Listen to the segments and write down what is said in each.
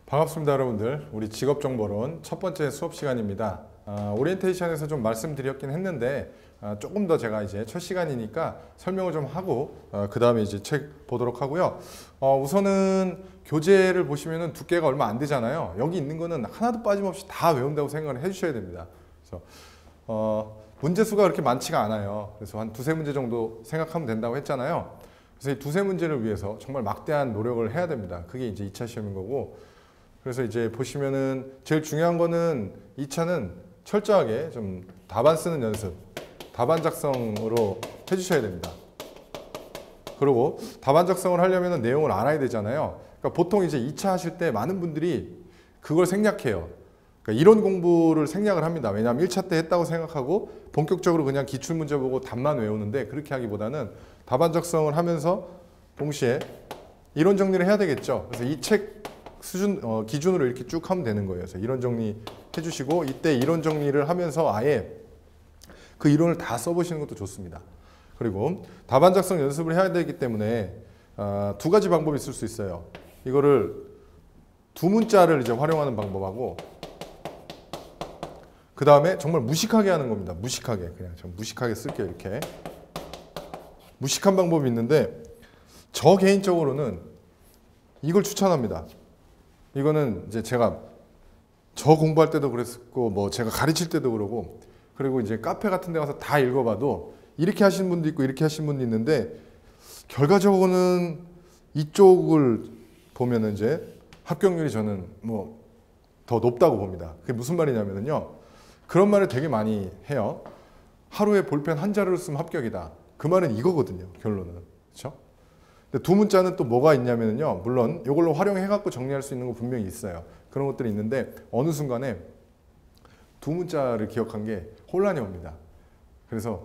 반갑습니다, 여러분들. 우리 직업정보론 첫 번째 수업 시간입니다. 오리엔테이션에서 좀 말씀드렸긴 했는데 조금 더 제가 이제 첫 시간이니까 설명을 좀 하고 그 다음에 이제 책 보도록 하고요. 우선은 교재를 보시면은 두께가 얼마 안 되잖아요. 여기 있는 거는 하나도 빠짐없이 다 외운다고 생각을 해주셔야 됩니다. 그래서 문제 수가 그렇게 많지가 않아요. 그래서 한 두세 문제 정도 생각하면 된다고 했잖아요. 그래서 이 두세 문제를 위해서 정말 막대한 노력을 해야 됩니다. 그게 이제 2차 시험인 거고. 그래서 이제 보시면은 제일 중요한 거는 2차는 철저하게 좀 답안 쓰는 연습, 답안 작성으로 해주셔야 됩니다. 그리고 답안 작성을 하려면 내용을 알아야 되잖아요. 그러니까 보통 이제 2차 하실 때 많은 분들이 그걸 생략해요. 그러니까 이론 공부를 생략을 합니다. 왜냐하면 1차 때 했다고 생각하고 본격적으로 그냥 기출문제 보고 답만 외우는데 그렇게 하기보다는 답안 작성을 하면서 동시에 이론 정리를 해야 되겠죠. 그래서 이 책 수준 기준으로 이렇게 쭉 하면 되는 거예요. 그래서 이론 정리 해주시고 이때 이론 정리를 하면서 아예 그 이론을 다 써보시는 것도 좋습니다. 그리고 답안 작성 연습을 해야 되기 때문에 두 가지 방법이 있을 수 있어요. 이거를 두 문자를 이제 활용하는 방법하고 그 다음에 정말 무식하게 하는 겁니다. 무식하게 그냥 좀 무식하게 쓸게요. 이렇게 무식한 방법이 있는데 저 개인적으로는 이걸 추천합니다. 이거는 이제 제가 저 공부할 때도 그랬고 뭐 제가 가르칠 때도 그러고 그리고 이제 카페 같은 데 가서 다 읽어봐도 이렇게 하시는 분도 있고 이렇게 하시는 분도 있는데 결과적으로는 이쪽을 보면은 이제 합격률이 저는 뭐 더 높다고 봅니다. 그게 무슨 말이냐면요. 그런 말을 되게 많이 해요. 하루에 볼펜 한 자루를 쓰면 합격이다. 그 말은 이거거든요. 결론은. 그렇죠? 근데 두 문자는 또 뭐가 있냐면요. 물론 이걸로 활용해갖고 정리할 수 있는 거 분명히 있어요. 그런 것들이 있는데 어느 순간에 두 문자를 기억한 게 혼란이 옵니다. 그래서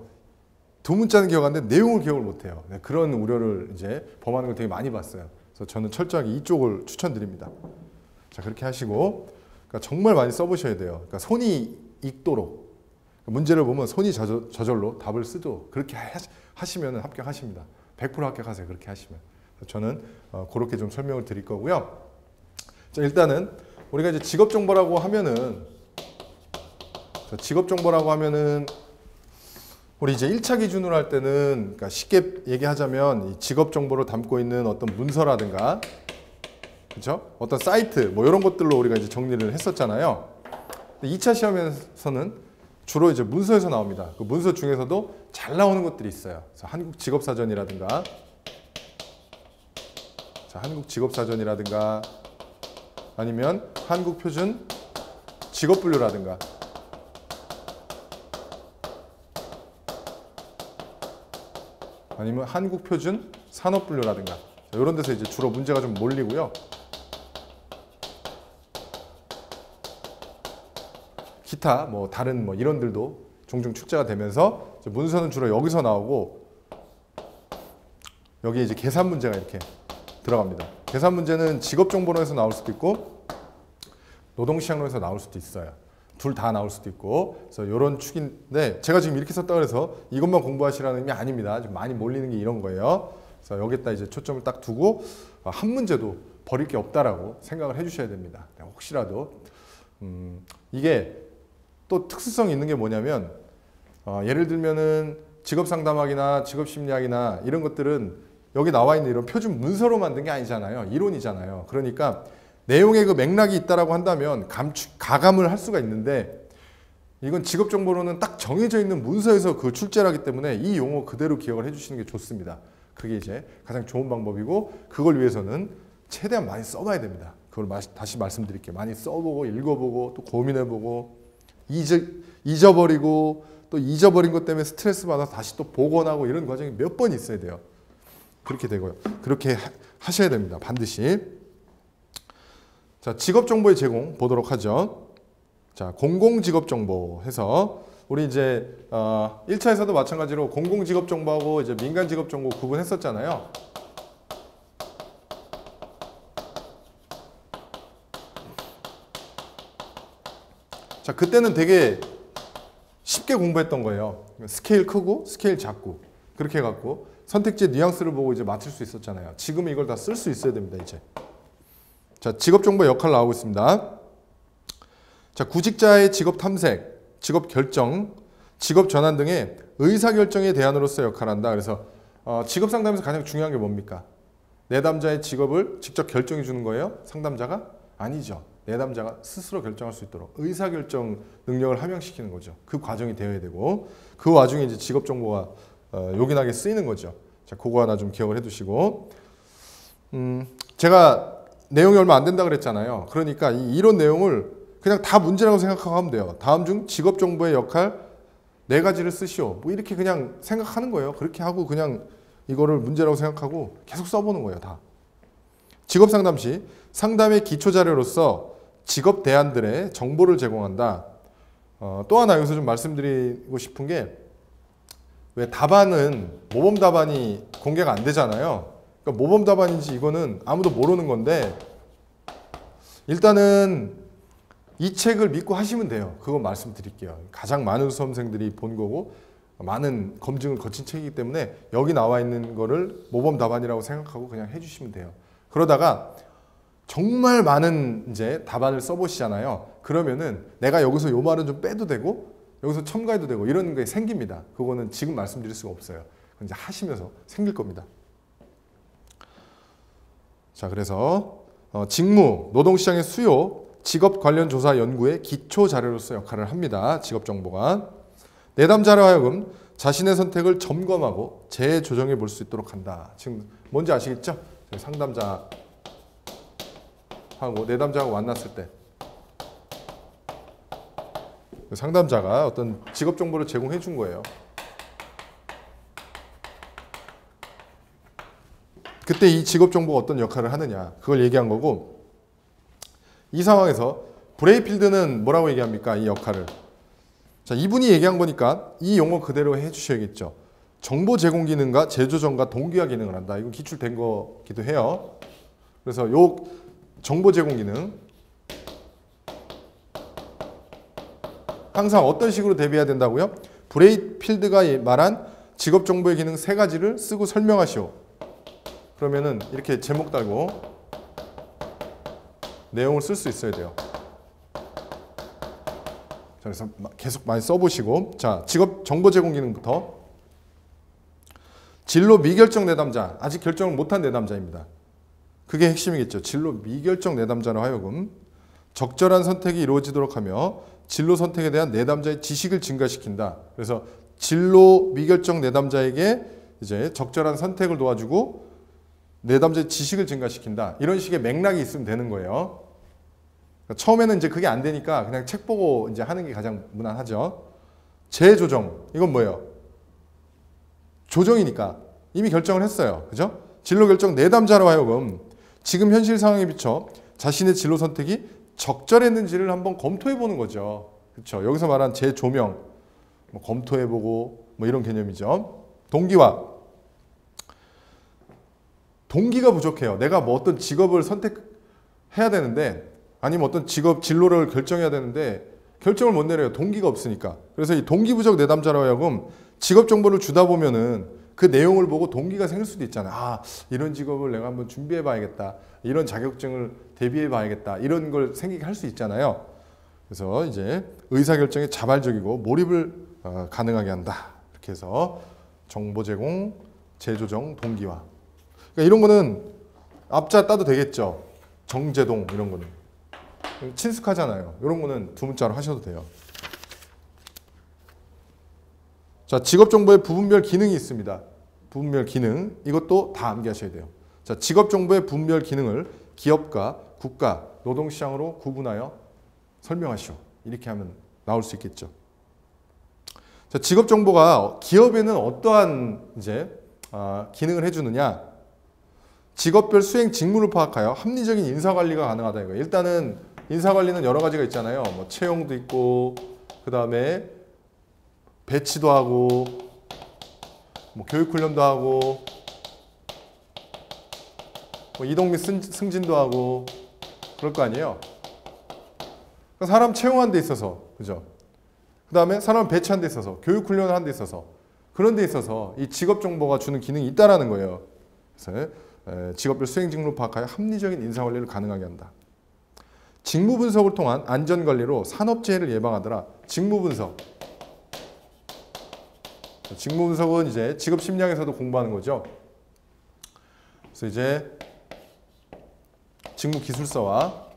두 문자는 기억하는데 내용을 기억을 못해요. 그런 우려를 이제 범하는 걸 되게 많이 봤어요. 그래서 저는 철저하게 이쪽을 추천드립니다. 자, 그렇게 하시고 그러니까 정말 많이 써보셔야 돼요. 그러니까 손이 익도록 문제를 보면 손이 저절로 답을 쓰도록 그렇게 하시면 합격하십니다. 100% 합격하세요. 그렇게 하시면. 저는 그렇게 좀 설명을 드릴 거고요. 자, 일단은 우리가 이제 직업정보라고 하면은 우리 이제 1차 기준으로 할 때는 그러니까 쉽게 얘기하자면 이 직업정보를 담고 있는 어떤 문서라든가 그렇죠? 어떤 사이트 뭐 이런 것들로 우리가 이제 정리를 했었잖아요. 2차 시험에서는 주로 이제 문서에서 나옵니다. 그 문서 중에서도 잘 나오는 것들이 있어요. 그래서 한국직업사전이라든가, 한국직업사전이라든가, 아니면 한국표준 직업분류라든가, 아니면 한국표준 산업분류라든가 이런 데서 이제 주로 문제가 좀 몰리고요. 기타 뭐 다른 뭐 이론들도 종종 출제가 되면서 문서는 주로 여기서 나오고 여기 이제 계산 문제가 이렇게 들어갑니다. 계산 문제는 직업정보론에서 나올 수도 있고 노동시장론에서 나올 수도 있어요. 둘 다 나올 수도 있고 그래서 이런 축인데 제가 지금 이렇게 썼다 그래서 이것만 공부하시라는 의미 아닙니다. 좀 많이 몰리는 게 이런 거예요. 그래서 여기다 이제 초점을 딱 두고 한 문제도 버릴 게 없다라고 생각을 해주셔야 됩니다. 혹시라도 이게 또 특수성이 있는 게 뭐냐면 예를 들면은 직업상담학이나 직업심리학이나 이런 것들은 여기 나와 있는 이런 표준 문서로 만든 게 아니잖아요. 이론이잖아요. 그러니까 내용의 그 맥락이 있다라고 한다면 가감을 할 수가 있는데 이건 직업정보로는 딱 정해져 있는 문서에서 그 출제를 하기 때문에 이 용어 그대로 기억을 해주시는 게 좋습니다. 그게 이제 가장 좋은 방법이고 그걸 위해서는 최대한 많이 써봐야 됩니다. 그걸 다시 말씀드릴게요. 많이 써보고 읽어보고 또 고민해보고 잊어버리고 또 잊어버린 것 때문에 스트레스 받아서 다시 또 복원하고 이런 과정이 몇 번 있어야 돼요. 그렇게 되고요. 그렇게 하셔야 됩니다. 반드시. 자, 직업정보의 제공 보도록 하죠. 자, 공공직업정보 해서 우리 이제 1차에서도 마찬가지로 공공직업정보하고 이제 민간직업정보 구분했었잖아요. 자, 그때는 되게 쉽게 공부했던 거예요. 스케일 크고 스케일 작고 그렇게 해갖고 선택지의 뉘앙스를 보고 이제 맞출 수 있었잖아요. 지금은 이걸 다 쓸 수 있어야 됩니다. 이제 자, 직업 정보 역할 나오고 있습니다. 자, 구직자의 직업 탐색, 직업 결정, 직업 전환 등의 의사 결정의 대안으로서 역할한다. 그래서 직업 상담에서 가장 중요한 게 뭡니까? 내담자의 직업을 직접 결정해 주는 거예요? 상담자가? 아니죠. 내담자가 스스로 결정할 수 있도록 의사결정 능력을 함양시키는 거죠. 그 과정이 되어야 되고 그 와중에 이제 직업 정보가 요긴하게 쓰이는 거죠. 자, 그거 하나 좀 기억을 해두시고 제가 내용이 얼마 안 된다 그랬잖아요. 그러니까 이 이론 내용을 그냥 다 문제라고 생각하고 하면 돼요. 다음 중 직업 정보의 역할 4가지를 쓰시오. 뭐 이렇게 그냥 생각하는 거예요. 그렇게 하고 그냥 이거를 문제라고 생각하고 계속 써보는 거예요. 다. 직업 상담 시 상담의 기초 자료로서 직업 대안들의 정보를 제공한다. 또 하나 여기서 좀 말씀드리고 싶은 게 왜 답안은 모범 답안이 공개가 안 되잖아요. 그러니까 모범 답안인지 이거는 아무도 모르는 건데 일단은 이 책을 믿고 하시면 돼요. 그거 말씀드릴게요. 가장 많은 수험생들이 본 거고 많은 검증을 거친 책이기 때문에 여기 나와 있는 거를 모범 답안이라고 생각하고 그냥 해주시면 돼요. 그러다가 정말 많은 이제 답안을 써보시잖아요. 그러면은 내가 여기서 요 말은 좀 빼도 되고 여기서 첨가해도 되고 이런 게 생깁니다. 그거는 지금 말씀드릴 수가 없어요. 이제 하시면서 생길 겁니다. 자, 그래서 직무, 노동시장의 수요, 직업 관련 조사 연구의 기초 자료로서 역할을 합니다. 직업 정보가 내담자로 하여금 자신의 선택을 점검하고 재조정해 볼 수 있도록 한다. 지금 뭔지 아시겠죠? 상담자하고 내담자하고 만났을 때 상담자가 어떤 직업 정보를 제공해 준 거예요. 그때 이 직업 정보가 어떤 역할을 하느냐 그걸 얘기한 거고 이 상황에서 브레이필드는 뭐라고 얘기합니까? 이 역할을. 자, 이분이 얘기한 거니까 이 용어 그대로 해주셔야겠죠. 정보 제공 기능과 재조정과 동기화 기능을 한다. 이건 기출된 거기도 해요. 그래서 요 정보 제공 기능 항상 어떤 식으로 대비해야 된다고요? 브레이필드가 말한 직업 정보의 기능 3가지를 쓰고 설명하시오. 그러면은 이렇게 제목 달고 내용을 쓸 수 있어야 돼요. 자, 그래서 계속 많이 써보시고 자, 직업 정보 제공 기능부터 진로 미결정 내담자, 아직 결정을 못한 내담자입니다. 그게 핵심이겠죠. 진로 미결정 내담자로 하여금 적절한 선택이 이루어지도록 하며 진로 선택에 대한 내담자의 지식을 증가시킨다. 그래서 진로 미결정 내담자에게 이제 적절한 선택을 도와주고 내담자의 지식을 증가시킨다. 이런 식의 맥락이 있으면 되는 거예요. 그러니까 처음에는 이제 그게 안 되니까 그냥 책 보고 이제 하는 게 가장 무난하죠. 재조정. 이건 뭐예요? 조정이니까 이미 결정을 했어요. 그죠? 진로 결정 내담자로 하여금 지금 현실 상황에 비춰 자신의 진로 선택이 적절했는지를 한번 검토해 보는 거죠. 그렇죠? 여기서 말한 재조명, 뭐 검토해 보고 뭐 이런 개념이죠. 동기화. 동기가 부족해요. 내가 뭐 어떤 직업을 선택해야 되는데 아니면 어떤 직업 진로를 결정해야 되는데 결정을 못 내려요. 동기가 없으니까. 그래서 이 동기 부족 내담자로 하여금 직업 정보를 주다 보면은 그 내용을 보고 동기가 생길 수도 있잖아요. 아, 이런 직업을 내가 한번 준비해 봐야겠다. 이런 자격증을 대비해 봐야겠다. 이런 걸 생기게 할 수 있잖아요. 그래서 이제 의사결정에 자발적이고 몰입을 가능하게 한다. 이렇게 해서 정보 제공, 재조정, 동기화. 그러니까 이런 거는 앞자 따도 되겠죠. 정제동 이런 거는. 친숙하잖아요. 이런 거는 두 문자로 하셔도 돼요. 자, 직업정보의 부분별 기능이 있습니다. 부분별 기능. 이것도 다 암기하셔야 돼요. 자, 직업정보의 부분별 기능을 기업과 국가, 노동시장으로 구분하여 설명하시오. 이렇게 하면 나올 수 있겠죠. 자, 직업정보가 기업에는 어떠한 이제 기능을 해주느냐? 직업별 수행 직무를 파악하여 합리적인 인사관리가 가능하다 이거. 일단은 인사관리는 여러 가지가 있잖아요. 뭐 채용도 있고, 그 다음에 배치도 하고, 뭐 교육훈련도 하고, 뭐 이동 및 승진도 하고, 그럴 거 아니에요. 그러니까 사람 채용한 데 있어서, 그죠? 그 다음에 사람 배치한 데 있어서, 교육훈련을 한 데 있어서, 그런 데 있어서 이 직업정보가 주는 기능이 있다라는 거예요. 그래서 직업별 수행 직무 파악하여 합리적인 인사관리를 가능하게 한다. 직무 분석을 통한 안전관리로 산업재해를 예방하더라. 직무 분석. 직무 분석은 이제 직업 심리학에서도 공부하는 거죠. 그래서 이제 직무 기술서와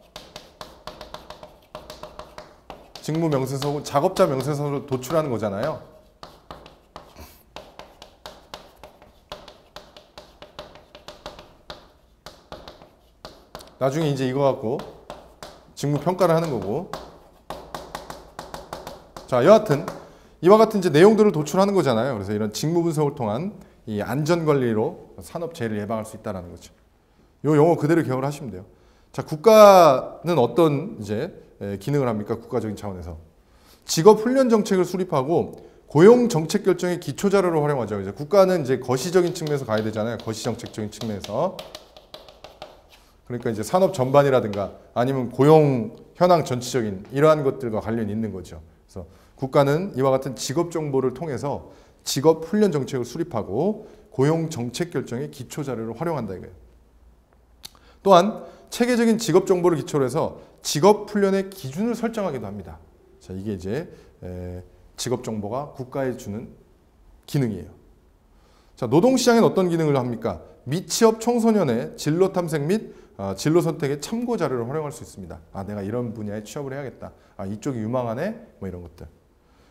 직무 명세서, 작업자 명세서를 도출하는 거잖아요. 나중에 이제 이거 갖고 직무 평가를 하는 거고. 자, 여하튼 이와 같은 이제 내용들을 도출하는 거잖아요. 그래서 이런 직무 분석을 통한 이 안전 관리로 산업 재해를 예방할 수 있다라는 거죠. 요 용어 그대로 기억을 하시면 돼요. 자, 국가는 어떤 이제 기능을 합니까? 국가적인 차원에서 직업 훈련 정책을 수립하고 고용 정책 결정의 기초 자료로 활용하죠. 이제 국가는 이제 거시적인 측면에서 가야 되잖아요. 거시 정책적인 측면에서. 그러니까 이제 산업 전반이라든가 아니면 고용 현황 전체적인 이러한 것들과 관련이 있는 거죠. 그래서 국가는 이와 같은 직업 정보를 통해서 직업 훈련 정책을 수립하고 고용 정책 결정의 기초 자료를 활용한다 이거예요. 또한 체계적인 직업 정보를 기초로 해서 직업 훈련의 기준을 설정하기도 합니다. 자, 이게 이제 직업 정보가 국가에 주는 기능이에요. 자, 노동시장에는 어떤 기능을 합니까? 미취업 청소년의 진로 탐색 및 진로 선택의 참고 자료를 활용할 수 있습니다. 아, 내가 이런 분야에 취업을 해야겠다. 아, 이쪽이 유망하네. 뭐 이런 것들.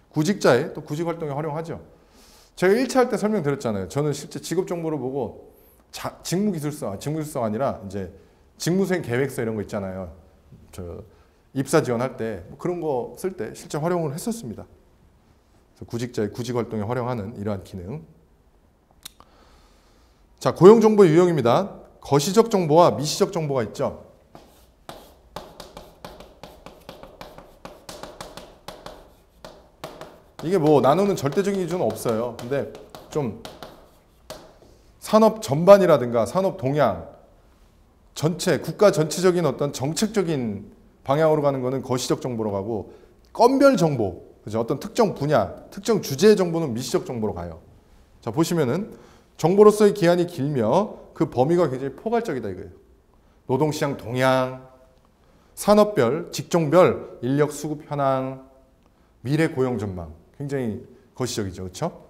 구직자의 또 구직 활동에 활용하죠. 제가 1차 할 때 설명드렸잖아요. 저는 실제 직업 정보를 보고 직무기술서가 아니라 이제 직무수행 계획서 이런 거 있잖아요. 저 입사 지원할 때 뭐 그런 거 쓸 때 실제 활용을 했었습니다. 그래서 구직자의 구직 활동에 활용하는 이러한 기능. 자, 고용 정보 유형입니다. 거시적 정보와 미시적 정보가 있죠. 이게 뭐 나누는 절대적인 기준은 없어요. 근데 좀 산업 전반이라든가 산업 동향 전체 국가 전체적인 어떤 정책적인 방향으로 가는 거는 거시적 정보로 가고 건별 정보, 그죠? 어떤 특정 분야, 특정 주제의 정보는 미시적 정보로 가요. 자, 보시면은 정보로서의 기한이 길며 그 범위가 굉장히 포괄적이다 이거예요. 노동시장 동향, 산업별, 직종별 인력 수급 현황, 미래 고용 전망. 굉장히 거시적이죠. 그렇죠?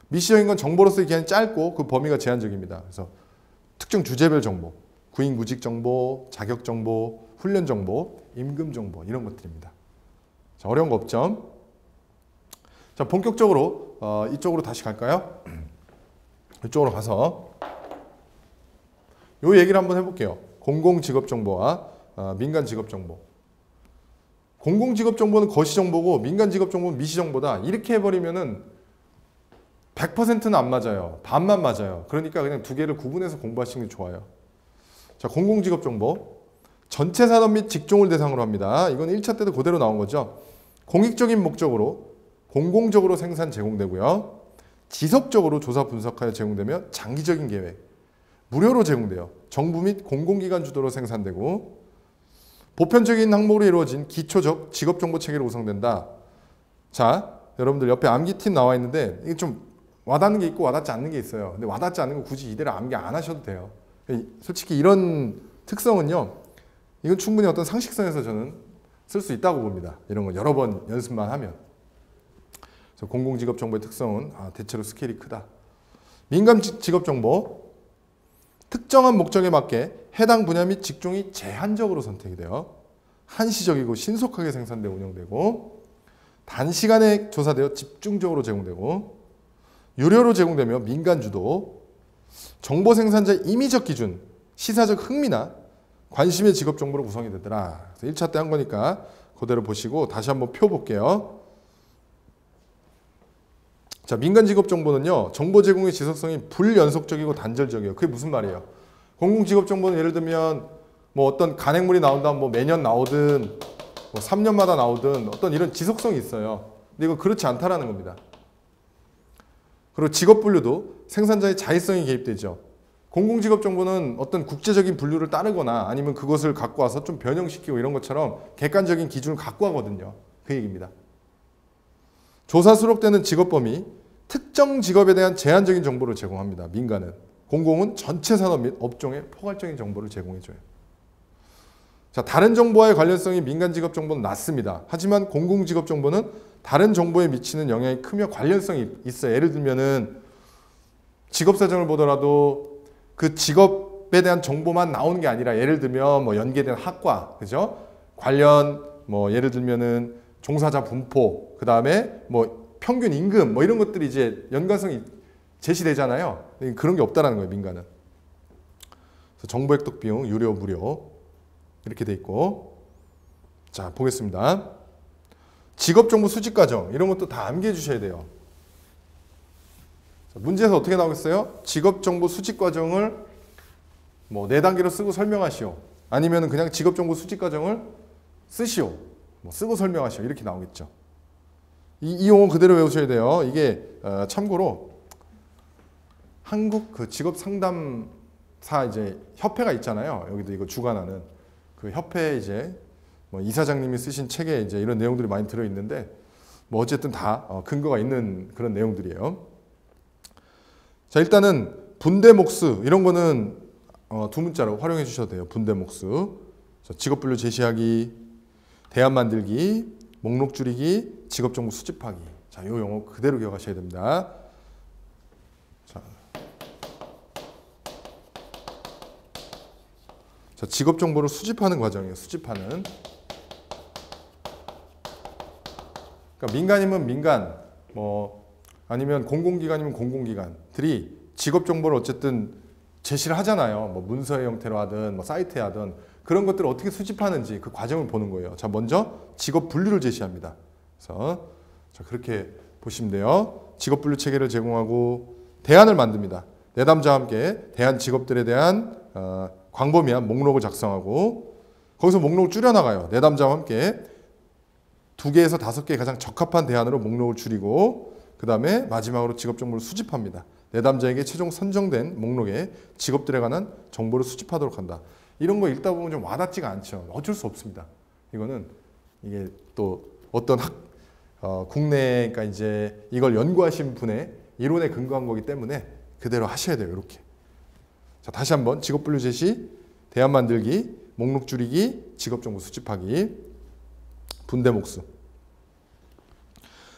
미시적인 건 정보로서의 기한이 짧고 그 범위가 제한적입니다. 그래서 특정 주제별 정보, 구인 구직 정보, 자격 정보, 훈련 정보, 임금 정보 이런 것들입니다. 자, 어려운 거 없죠? 자, 본격적으로 이쪽으로 다시 갈까요? 이쪽으로 가서 요 얘기를 한번 해볼게요. 공공직업정보와 민간직업정보. 공공직업정보는 거시정보고 민간직업정보는 미시정보다. 이렇게 해버리면은 100%는 안 맞아요. 반만 맞아요. 그러니까 그냥 두 개를 구분해서 공부하시는 게 좋아요. 자, 공공직업정보. 전체 산업 및 직종을 대상으로 합니다. 이건 1차 때도 그대로 나온 거죠. 공익적인 목적으로 공공적으로 생산 제공되고요. 지속적으로 조사 분석하여 제공되며 장기적인 계획. 무료로 제공돼요. 정부 및 공공기관 주도로 생산되고 보편적인 항목으로 이루어진 기초적 직업정보 체계로 구성된다. 자, 여러분들 옆에 암기팀 나와 있는데 이게 좀 와닿는 게 있고 와닿지 않는 게 있어요. 근데 와닿지 않는 거 굳이 이대로 암기 안 하셔도 돼요. 솔직히 이런 특성은요. 이건 충분히 어떤 상식선에서 저는 쓸 수 있다고 봅니다. 이런 거 여러 번 연습만 하면. 그래서 공공직업정보의 특성은 대체로 스케일이 크다. 민간직업정보. 특정한 목적에 맞게 해당 분야 및 직종이 제한적으로 선택이 돼요. 한시적이고 신속하게 생산되어 운영되고 단시간에 조사되어 집중적으로 제공되고 유료로 제공되며 민간주도 정보 생산자의 임의적 기준, 시사적 흥미나 관심의 직업 정보로 구성이 되더라. 그래서 1차 때 한 거니까 그대로 보시고 다시 한번 표 볼게요. 자, 민간 직업 정보는요. 정보 제공의 지속성이 불연속적이고 단절적이에요. 그게 무슨 말이에요? 공공 직업 정보는 예를 들면 뭐 어떤 간행물이 나온다면 뭐 매년 나오든 뭐 3년마다 나오든 어떤 이런 지속성이 있어요. 근데 이거 그렇지 않다라는 겁니다. 그리고 직업 분류도 생산자의 자의성이 개입되죠. 공공직업 정보는 어떤 국제적인 분류를 따르거나 아니면 그것을 갖고 와서 좀 변형시키고 이런 것처럼 객관적인 기준을 갖고 하거든요. 그 얘기입니다. 조사 수록되는 직업 범위, 특정 직업에 대한 제한적인 정보를 제공합니다. 민간은. 공공은 전체 산업 및 업종의 포괄적인 정보를 제공해줘요. 자, 다른 정보와의 관련성이 민간 직업 정보는 낮습니다. 하지만 공공 직업 정보는 다른 정보에 미치는 영향이 크며 관련성이 있어요. 예를 들면은 직업 사정을 보더라도 그 직업에 대한 정보만 나오는 게 아니라 예를 들면 뭐 연계된 학과, 그죠? 관련 뭐 예를 들면은 종사자 분포, 그 다음에 뭐 평균 임금 뭐 이런 것들이 이제 연관성이 제시되잖아요. 그런 게 없다라는 거예요, 민간은. 그래서 정보 획득 비용 유료 무료 이렇게 돼 있고, 자 보겠습니다. 직업 정보 수집 과정 이런 것도 다 암기해 주셔야 돼요. 자, 문제에서 어떻게 나오겠어요? 직업 정보 수집 과정을 뭐 4단계로 쓰고 설명하시오. 아니면 그냥 직업 정보 수집 과정을 쓰시오. 뭐 쓰고 설명하시오. 이렇게 나오겠죠. 이 용어 그대로 외우셔야 돼요. 이게 참고로 한국 그 직업 상담사 이제 협회가 있잖아요. 여기도 이거 주관하는 그 협회 이제 뭐 이사장님이 쓰신 책에 이제 이런 내용들이 많이 들어 있는데 뭐 어쨌든 다 근거가 있는 그런 내용들이에요. 자, 일단은 분대 목수 이런 거는 두 문자로 활용해 주셔도 돼요. 분대 목수. 자, 직업 분류 제시하기, 대안 만들기, 목록 줄이기, 직업 정보 수집하기. 자, 이 용어 그대로 기억하셔야 됩니다. 자, 직업 정보를 수집하는 과정이에요. 수집하는. 그러니까 민간이면 민간, 뭐 아니면 공공기관이면 공공기관들이 직업 정보를 어쨌든 제시를 하잖아요. 뭐 문서의 형태로 하든 뭐 사이트에 하든 그런 것들을 어떻게 수집하는지 그 과정을 보는 거예요. 자, 먼저 직업 분류를 제시합니다. 그래서 자, 그렇게 보시면 돼요. 직업 분류 체계를 제공하고 대안을 만듭니다. 내담자와 함께 대안 직업들에 대한 광범위한 목록을 작성하고 거기서 목록을 줄여나가요. 내담자와 함께 2개에서 5개 가장 적합한 대안으로 목록을 줄이고 그 다음에 마지막으로 직업 정보를 수집합니다. 내담자에게 최종 선정된 목록에 직업들에 관한 정보를 수집하도록 한다. 이런 거 읽다 보면 좀 와닿지가 않죠. 어쩔 수 없습니다. 이거는 이게 또 어떤 국내 그러니까 이제 이걸 연구하신 분의 이론에 근거한 거기 때문에 그대로 하셔야 돼요. 이렇게. 자, 다시 한번 직업 분류 제시, 대안 만들기, 목록 줄이기, 직업 정보 수집하기, 분대 목수.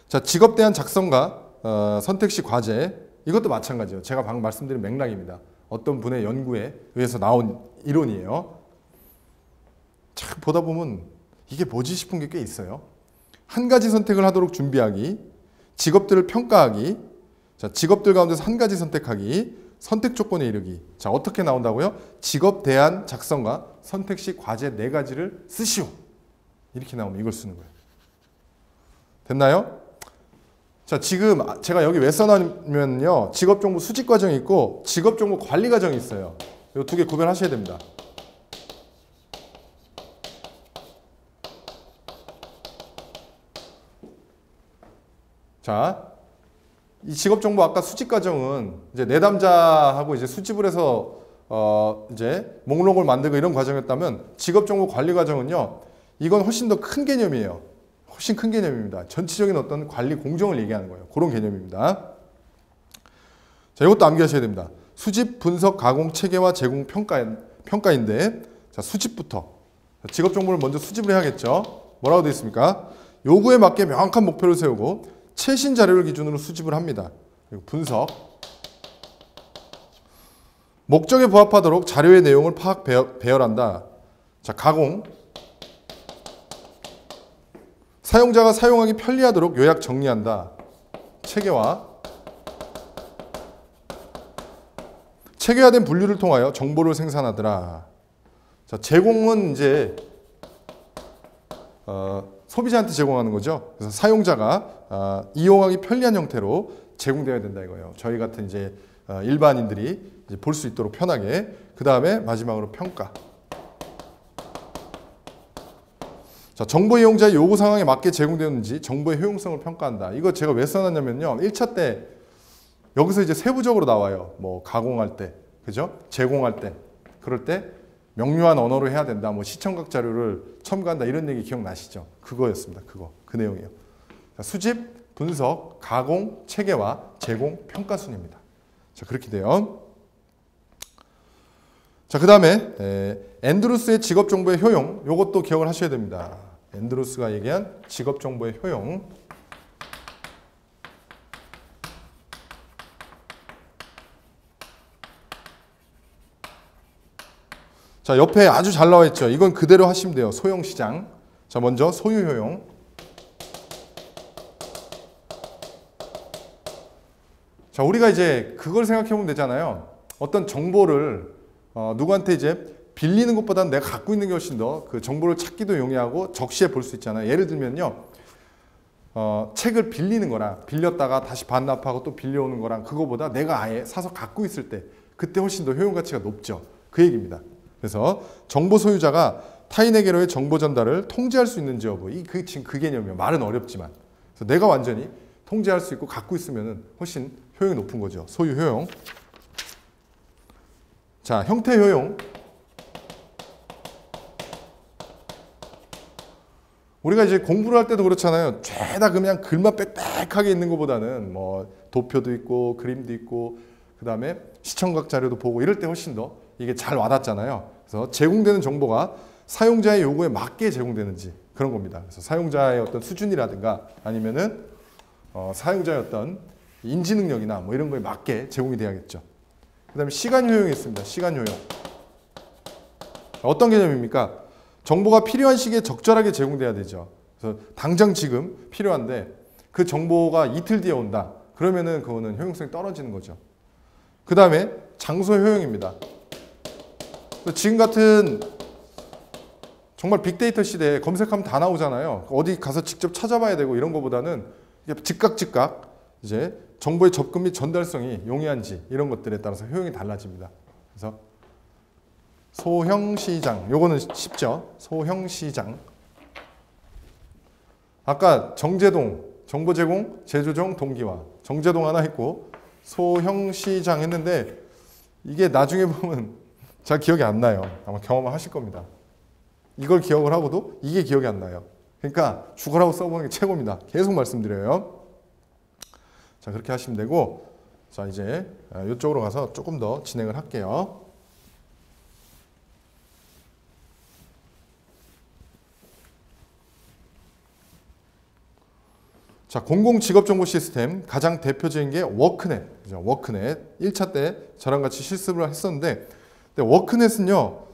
자, 직업 대안 작성과 선택 시 과제 이것도 마찬가지예요. 제가 방금 말씀드린 맥락입니다. 어떤 분의 연구에 의해서 나온 이론이에요. 참 보다 보면 이게 뭐지 싶은 게 꽤 있어요. 한 가지 선택을 하도록 준비하기, 직업들을 평가하기, 자, 직업들 가운데서 한 가지 선택하기, 선택 조건에 이르기. 자, 어떻게 나온다고요? 직업 대안 작성과 선택 시 과제 4가지를 쓰시오. 이렇게 나오면 이걸 쓰는 거예요. 됐나요? 자, 지금 제가 여기 왜 써놨냐면요. 직업 정보 수집 과정이 있고 직업 정보 관리 과정이 있어요. 이 2개 구별하셔야 됩니다. 자, 이 직업 정보 아까 수집 과정은 이제 내담자하고 이제 수집을 해서 이제 목록을 만들고 이런 과정이었다면 직업 정보 관리 과정은요. 이건 훨씬 더 큰 개념이에요. 훨씬 큰 개념입니다. 전체적인 어떤 관리 공정을 얘기하는 거예요. 그런 개념입니다. 자, 이것도 암기하셔야 됩니다. 수집, 분석, 가공, 체계화, 제공, 평가인데 자, 수집부터. 직업 정보를 먼저 수집을 해야겠죠. 뭐라고 되어 있습니까? 요구에 맞게 명확한 목표를 세우고 최신 자료를 기준으로 수집을 합니다. 그리고 분석. 목적에 부합하도록 자료의 내용을 파악, 배열한다. 자, 가공. 사용자가 사용하기 편리하도록 요약 정리한다. 체계화. 체계화된 분류를 통하여 정보를 생산하더라. 자, 제공은 이제 소비자한테 제공하는 거죠. 그래서 사용자가 이용하기 편리한 형태로 제공되어야 된다 이거예요. 저희 같은 이제 일반인들이 이제 볼 수 있도록 편하게. 그 다음에 마지막으로 평가. 자, 정보 이용자의 요구 상황에 맞게 제공되었는지 정보의 효용성을 평가한다. 이거 제가 왜 써놨냐면요. 1차 때 여기서 이제 세부적으로 나와요. 뭐 가공할 때, 그죠? 제공할 때, 그럴 때 명료한 언어로 해야 된다. 뭐 시청각 자료를 첨가한다. 이런 얘기 기억나시죠? 그거였습니다. 그 내용이에요. 자, 수집, 분석, 가공, 체계화, 제공, 평가 순입니다. 자, 그렇게 돼요. 자, 그 다음에 앤드루스의 직업정보의 효용, 요것도 기억을 하셔야 됩니다. 앤드루스가 얘기한 직업정보의 효용. 자, 옆에 아주 잘 나와 있죠. 이건 그대로 하시면 돼요. 소형시장. 자, 먼저 소유효용. 자, 우리가 이제 그걸 생각해 보면 되잖아요. 어떤 정보를 누구한테 이제 빌리는 것보다는 내가 갖고 있는 게 훨씬 더 그 정보를 찾기도 용이하고 적시해 볼 수 있잖아요. 예를 들면요. 책을 빌리는 거랑 빌렸다가 다시 반납하고 또 빌려오는 거랑 그거보다 내가 아예 사서 갖고 있을 때 그때 훨씬 더 효용 가치가 높죠. 그 얘기입니다. 그래서 정보 소유자가 타인에게로의 정보 전달을 통제할 수 있는지 여부. 지금 그 개념이에요. 말은 어렵지만. 그래서 내가 완전히 통제할 수 있고 갖고 있으면 훨씬 효용이 높은 거죠. 소유 효용. 자, 형태 효용. 우리가 이제 공부를 할 때도 그렇잖아요. 죄다 그냥 글만 빽빽하게 있는 것보다는 뭐 도표도 있고 그림도 있고 그다음에 시청각 자료도 보고 이럴 때 훨씬 더 이게 잘 와닿잖아요. 그래서 제공되는 정보가 사용자의 요구에 맞게 제공되는지 그런 겁니다. 그래서 사용자의 어떤 수준이라든가 아니면은 사용자의 어떤 인지 능력이나 뭐 이런 거에 맞게 제공이 돼야겠죠. 그다음에 시간 효용이 있습니다. 시간 효용. 어떤 개념입니까? 정보가 필요한 시기에 적절하게 제공돼야 되죠. 그래서 당장 지금 필요한데 그 정보가 이틀 뒤에 온다. 그러면은 그거는 효용성이 떨어지는 거죠. 그 다음에 장소 효용입니다. 지금 같은 정말 빅데이터 시대에 검색하면 다 나오잖아요. 어디 가서 직접 찾아봐야 되고 이런 것보다는 즉각 이제 정보의 접근 및 전달성이 용이한지 이런 것들에 따라서 효용이 달라집니다. 그래서 소형시장, 요거는 쉽죠. 소형시장. 아까 정제동, 정보 제공, 재조정, 동기화. 정제동 하나 했고 소형시장 했는데 이게 나중에 보면 잘 기억이 안 나요. 아마 경험을 하실 겁니다. 이걸 기억을 하고도 이게 기억이 안 나요. 그러니까 죽어라고 써보는 게 최고입니다. 계속 말씀드려요. 자, 그렇게 하시면 되고, 자, 이제 이쪽으로 가서 조금 더 진행을 할게요. 자, 공공직업정보 시스템 가장 대표적인 게 워크넷. 그죠? 워크넷. 1차 때 저랑 같이 실습을 했었는데, 근데 워크넷은요,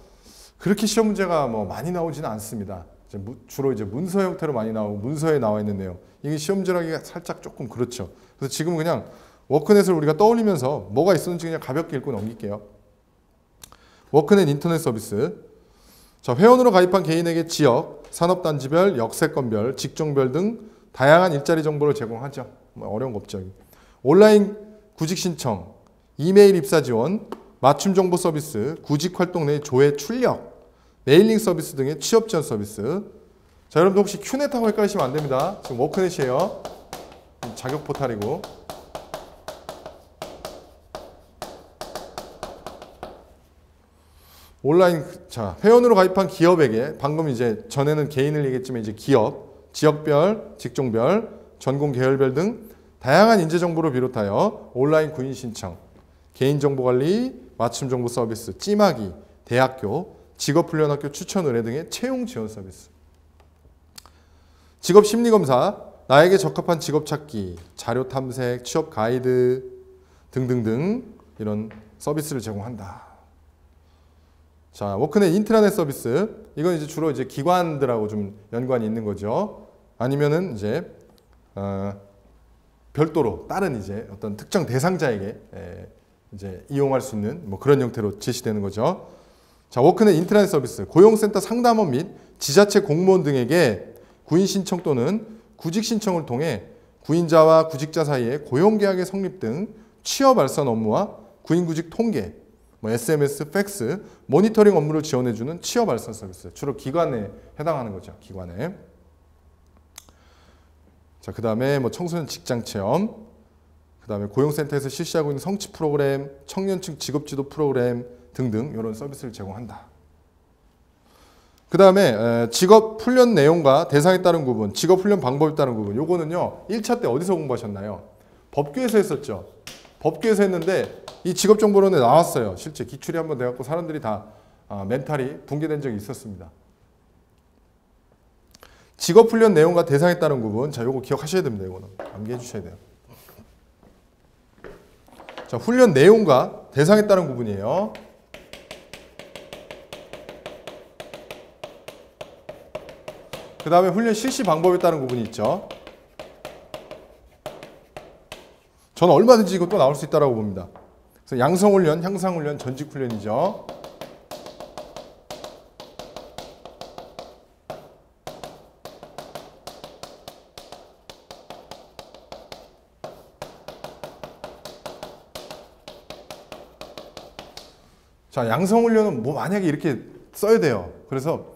그렇게 시험 문제가 뭐 많이 나오지는 않습니다. 주로 이제 문서 형태로 많이 나오고 문서에 나와 있는 내용. 이게 시험 문제라기가 살짝 조금 그렇죠. 그래서 지금 그냥 워크넷을 우리가 떠올리면서 뭐가 있었는지 그냥 가볍게 읽고 넘길게요. 워크넷 인터넷 서비스. 자, 회원으로 가입한 개인에게 지역, 산업단지별, 역세권별, 직종별 등 다양한 일자리 정보를 제공하죠. 뭐 어려운 거 없죠. 온라인 구직 신청, 이메일 입사 지원, 맞춤 정보 서비스, 구직 활동 내 조회 출력, 메일링 서비스 등의 취업 지원 서비스. 자, 여러분들 혹시 큐넷하고 헷갈리시면 안 됩니다. 지금 워크넷이에요. 자격 포탈이고. 온라인, 자, 회원으로 가입한 기업에게 방금 이제 전에는 개인을 얘기했지만 이제 기업, 지역별, 직종별, 전공 계열별 등 다양한 인재 정보를 비롯하여 온라인 구인 신청, 개인정보관리, 맞춤정보 서비스, 찜하기, 대학교, 직업훈련학교 추천 의뢰 등의 채용 지원 서비스. 직업심리검사, 나에게 적합한 직업 찾기, 자료 탐색, 취업 가이드 등등등 이런 서비스를 제공한다. 자, 워크넷 인트라넷 서비스. 이건 이제 주로 이제 기관들하고 좀 연관이 있는 거죠. 아니면은 이제 별도로 다른 이제 어떤 특정 대상자에게 이제 이용할 수 있는 뭐 그런 형태로 제시되는 거죠. 자, 워크넷 인트라넷 서비스. 고용센터 상담원 및 지자체 공무원 등에게 구인 신청 또는 구직 신청을 통해 구인자와 구직자 사이에 고용계약의 성립 등 취업 알선 업무와 구인 구직 통계, 뭐 SMS, 팩스, 모니터링 업무를 지원해주는 취업 알선 서비스. 주로 기관에 해당하는 거죠. 기관에. 자, 그 다음에 뭐 청소년 직장 체험, 그 다음에 고용센터에서 실시하고 있는 성취 프로그램, 청년층 직업지도 프로그램 등등 이런 서비스를 제공한다. 그 다음에 직업 훈련 내용과 대상에 따른 구분, 직업 훈련 방법에 따른 구분. 요거는요, 1차 때 어디서 공부하셨나요? 법규에서 했었죠. 법규에서 했는데 이 직업정보론에 나왔어요. 실제 기출이 한번 돼갖고 사람들이 다 멘탈이 붕괴된 적이 있었습니다. 직업훈련 내용과 대상에 따른 구분. 자, 요거 기억하셔야 됩니다. 이거는 암기해 주셔야 돼요. 자, 훈련 내용과 대상에 따른 구분이에요. 그 다음에 훈련 실시 방법에 따른 구분이 있죠. 저는 얼마든지 이것도 나올 수 있다고 봅니다. 그래서 양성훈련, 향상훈련, 전직훈련이죠. 자, 양성훈련은 뭐 만약에 이렇게 써야 돼요. 그래서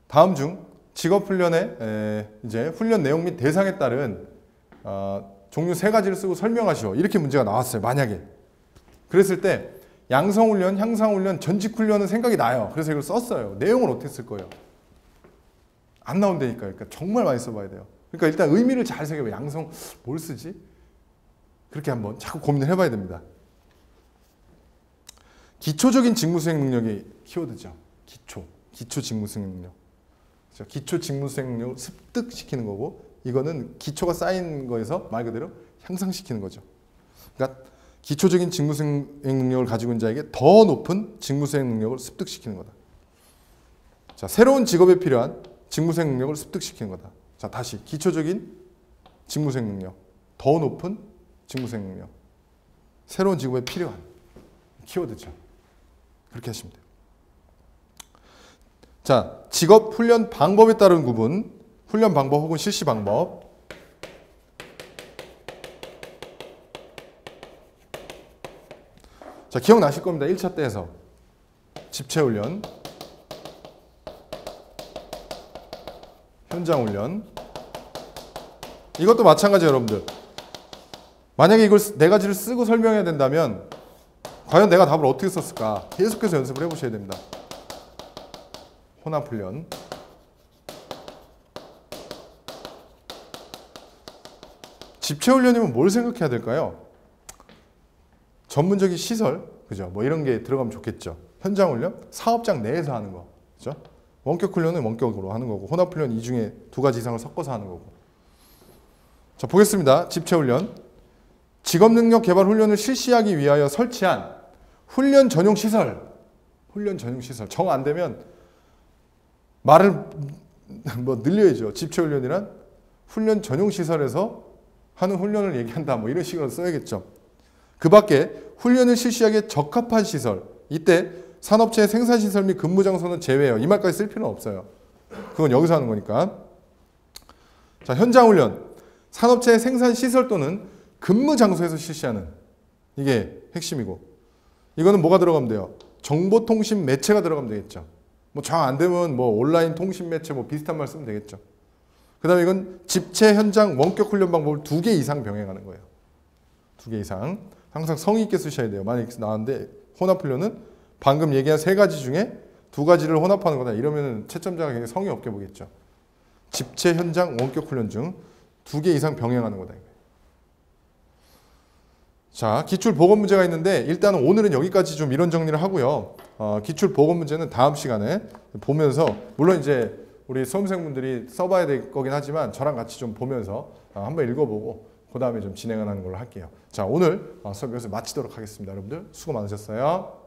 다음 중 직업훈련의 이제 훈련 내용 및 대상에 따른 종류 3가지를 쓰고 설명하시오. 이렇게 문제가 나왔어요. 만약에. 그랬을 때 양성훈련, 향상훈련, 전직훈련은 생각이 나요. 그래서 이걸 썼어요. 내용을 어떻게 쓸 거예요? 안 나온다니까요. 그러니까 정말 많이 써봐야 돼요. 그러니까 일단 의미를 잘 새겨봐요. 양성 뭘 쓰지? 그렇게 한번 자꾸 고민을 해봐야 됩니다. 기초적인 직무수행 능력이 키워드죠. 기초 직무수행 능력. 기초 직무수행 능력을 습득시키는 거고, 이거는 기초가 쌓인 거에서 말 그대로 향상시키는 거죠. 그러니까 기초적인 직무수행 능력을 가지고 있는 자에게 더 높은 직무수행 능력을 습득시키는 거다. 자, 새로운 직업에 필요한 직무수행 능력을 습득시키는 거다. 자, 다시 기초적인 직무수행 능력, 더 높은 직무수행 능력, 새로운 직업에 필요한 키워드죠. 그렇게 하시면 돼요. 자, 직업 훈련 방법에 따른 구분, 훈련 방법 혹은 실시 방법. 자, 기억나실 겁니다. 1차 때에서 집체훈련, 현장훈련. 이것도 마찬가지예요, 여러분들. 만약에 이걸 4가지를 쓰고 설명해야 된다면 과연 내가 답을 어떻게 썼을까? 계속해서 연습을 해보셔야 됩니다. 혼합훈련, 집체훈련이면 뭘 생각해야 될까요? 전문적인 시설, 그죠? 뭐 이런 게 들어가면 좋겠죠. 현장훈련, 사업장 내에서 하는 거, 그죠? 원격훈련은 원격으로 하는 거고, 혼합훈련 이 중에 2가지 이상을 섞어서 하는 거고. 자, 보겠습니다. 집체훈련. 직업능력 개발 훈련을 실시하기 위하여 설치한 훈련 전용 시설. 훈련 전용 시설. 정 안 되면 말을 뭐 늘려야죠. 집체훈련이란 훈련 전용 시설에서 하는 훈련을 얘기한다. 뭐 이런 식으로 써야겠죠. 그 밖에 훈련을 실시하기에 적합한 시설. 이때 산업체의 생산시설 및 근무장소는 제외해요. 이 말까지 쓸 필요는 없어요. 그건 여기서 하는 거니까. 자, 현장훈련. 산업체의 생산시설 또는 근무장소에서 실시하는, 이게 핵심이고, 이거는 뭐가 들어가면 돼요? 정보통신 매체가 들어가면 되겠죠. 뭐 정 안 되면 뭐 온라인 통신 매체 뭐 비슷한 말 쓰면 되겠죠. 그 다음에 이건 집체, 현장, 원격 훈련 방법을 2개 이상 병행하는 거예요. 2개 이상. 항상 성의 있게 쓰셔야 돼요. 만약에 나왔는데 혼합훈련은 방금 얘기한 3가지 중에 2가지를 혼합하는 거다. 이러면 채점자가 굉장히 성의 없게 보겠죠. 집체, 현장, 원격 훈련 중 2개 이상 병행하는 거다. 자, 기출 보건 문제가 있는데 일단 오늘은 여기까지 좀 이론 정리를 하고요. 기출 보건 문제는 다음 시간에 보면서, 물론 이제 우리 수험생분들이 써봐야 될 거긴 하지만 저랑 같이 좀 보면서 한번 읽어보고 그 다음에 좀 진행을 하는 걸로 할게요. 자, 오늘 수업 여기서 마치도록 하겠습니다. 여러분들 수고 많으셨어요.